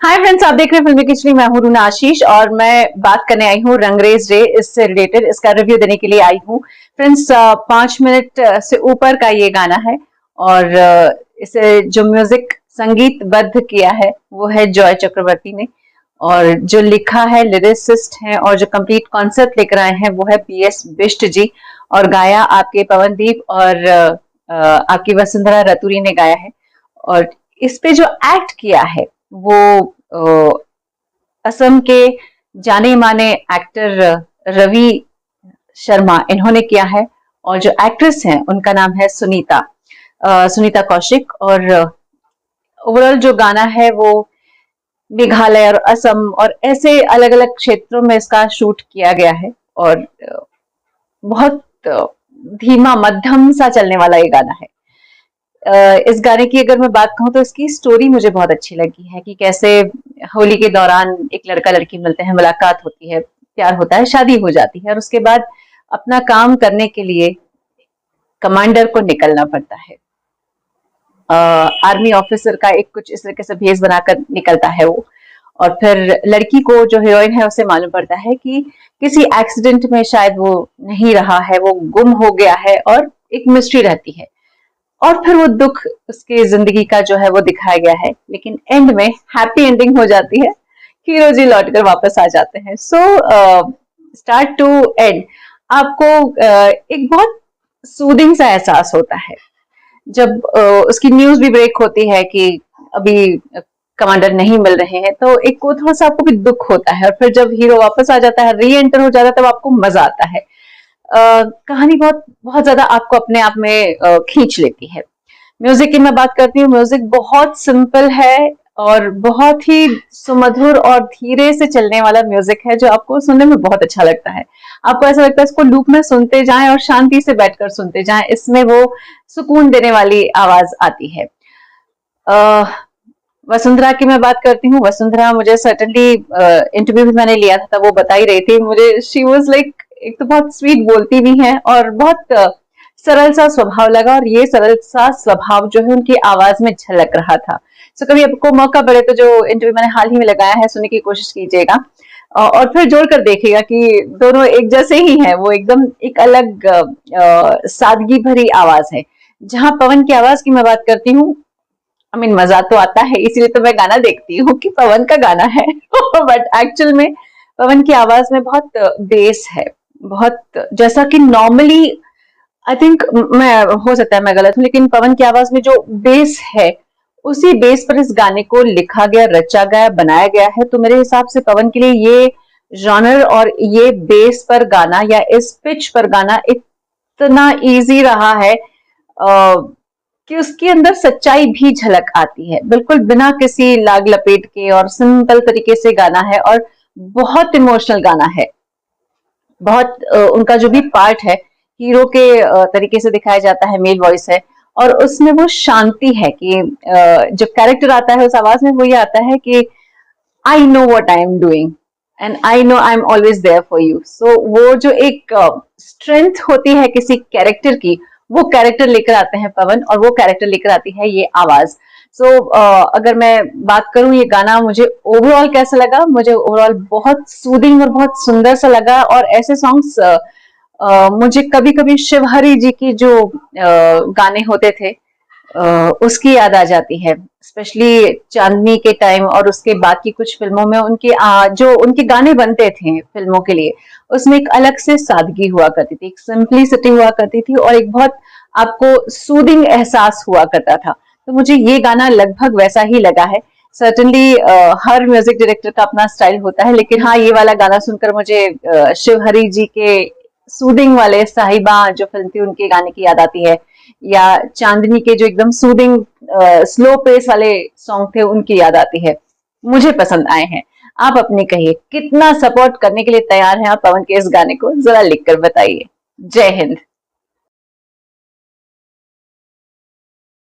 Hi friends, आप देख रहे हैं फिल्मी खिचड़ी। मैं हूं रूना आशीष और मैं बात करने आई हूं रंगरेज डे। इससे रिलेटेड इसका रिव्यू देने के लिए आई हूं फ्रेंड्स। 5 मिनट से ऊपर का ये गाना है और इसे जो म्यूजिक संगीतबद्ध किया है वो है जॉय चक्रवर्ती ने, और जो लिखा है लिरिसिस्ट हैं और जो कंप्लीट कॉन्सेप्ट लेकर आए हैं वो है PS बिष्ट जी, और गाया आपके पवनदीप और आपकी वसुंधरा रतूरी ने गाया है। और इस पे जो एक्ट किया है वो असम के जाने माने एक्टर रवि शर्मा इन्होंने किया है, और जो एक्ट्रेस हैं उनका नाम है सुनीता कौशिक। और ओवरऑल जो गाना है वो मेघालय और असम और ऐसे अलग अलग क्षेत्रों में इसका शूट किया गया है, और बहुत धीमा मध्यम सा चलने वाला ये गाना है। इस गाने की अगर मैं बात कहूँ तो इसकी स्टोरी मुझे बहुत अच्छी लगी है कि कैसे होली के दौरान एक लड़का लड़की मिलते हैं, मुलाकात होती है, प्यार होता है, शादी हो जाती है, और उसके बाद अपना काम करने के लिए कमांडर को निकलना पड़ता है। आर्मी ऑफिसर का एक कुछ इस तरीके से भेष बनाकर निकलता है वो, और फिर लड़की को, जो हीरोइन है, उसे मालूम पड़ता है कि किसी एक्सीडेंट में शायद वो नहीं रहा है, वो गुम हो गया है, और एक मिस्ट्री रहती है। और फिर वो दुख उसके जिंदगी का जो है वो दिखाया गया है, लेकिन एंड में हैप्पी एंडिंग हो जाती है, हीरो जी लौटकर वापस आ जाते हैं। सो स्टार्ट टू एंड आपको एक बहुत सूदिंग सा एहसास होता है जब उसकी न्यूज भी ब्रेक होती है कि अभी कमांडर नहीं मिल रहे हैं, तो एक को थोड़ा सा आपको भी दुख होता है, और फिर जब हीरो वापस आ जाता है, री एंटर हो जाता है, तब आपको मजा आता है। कहानी बहुत बहुत ज्यादा आपको अपने आप में खींच लेती है। म्यूजिक की मैं बात करती हूँ, म्यूजिक बहुत सिंपल है और बहुत ही सुमधुर और धीरे से चलने वाला म्यूजिक है, जो आपको सुनने में बहुत अच्छा लगता है। आपको ऐसा लगता है इसको लूप में सुनते जाएं और शांति से बैठकर सुनते जाएं, इसमें वो सुकून देने वाली आवाज आती है। वसुंधरा की मैं बात करती हूँ। वसुंधरा मुझे सर्टेनली इंटरव्यू भी मैंने लिया था, वो बता ही रही थी मुझे, शी वाज लाइक, एक तो बहुत स्वीट बोलती भी हैं और बहुत सरल सा स्वभाव लगा, और ये सरल सा स्वभाव जो है उनकी आवाज में झलक रहा था। सो कभी आपको मौका पड़े तो जो इंटरव्यू मैंने हाल ही में लगाया है सुनने की कोशिश कीजिएगा, और फिर जोड़कर देखिएगा कि दोनों एक जैसे ही हैं। वो एकदम एक अलग सादगी भरी आवाज है। जहां पवन की आवाज की मैं बात करती हूँ, मजा तो आता है, इसीलिए तो मैं गाना देखती हूँ कि पवन का गाना है बट एक्चुअल में पवन की आवाज में बहुत बेस है, बहुत, जैसा कि नॉर्मली आई थिंक, मैं, हो सकता है मैं गलत हूं, लेकिन पवन की आवाज में जो बेस है उसी बेस पर इस गाने को लिखा गया, रचा गया, बनाया गया है। तो मेरे हिसाब से पवन के लिए ये जॉनर और ये बेस पर गाना या इस पिच पर गाना इतना इजी रहा है कि उसके अंदर सच्चाई भी झलक आती है, बिल्कुल बिना किसी लाग लपेट के, और सिंपल तरीके से गाना है, और बहुत इमोशनल गाना है। बहुत उनका जो भी पार्ट है हीरो के तरीके से दिखाया जाता है, मेल वॉइस है, और उसमें वो शांति है कि जो कैरेक्टर आता है उस आवाज में वो ये आता है कि I know what I am doing and I know I am always there for you. So वो जो एक स्ट्रेंथ होती है किसी कैरेक्टर की, वो कैरेक्टर लेकर आते हैं पवन, और वो कैरेक्टर लेकर आती है ये आवाज। सो अगर मैं बात करूं ये गाना मुझे ओवरऑल कैसा लगा, मुझे ओवरऑल बहुत सूदिंग और बहुत सुंदर सा लगा। और ऐसे सॉन्ग्स मुझे कभी कभी शिवहरी जी की जो गाने होते थे उसकी याद आ जाती है, स्पेशली चांदनी के टाइम, और उसके बाद की कुछ फिल्मों में उनके जो उनके गाने बनते थे फिल्मों के लिए, उसमें एक अलग से सादगी हुआ करती थी, एक सिंपलिसिटी हुआ करती थी, और एक बहुत आपको सूदिंग एहसास हुआ करता था। तो मुझे ये गाना लगभग वैसा ही लगा है। सर्टेनली हर म्यूजिक डायरेक्टर का अपना स्टाइल होता है, लेकिन हाँ, ये वाला गाना सुनकर मुझे शिवहरी जी के सूदिंग वाले साहिबा जो फिल्म थी उनके गाने की याद आती है, या चांदनी के जो एकदम सूदिंग स्लो पेस वाले सॉन्ग थे उनकी याद आती है। मुझे पसंद आए हैं। आप अपने कहिए, कितना सपोर्ट करने के लिए तैयार हैं आप पवन के इस गाने को, जरा लिखकर बताइए। जय हिंद।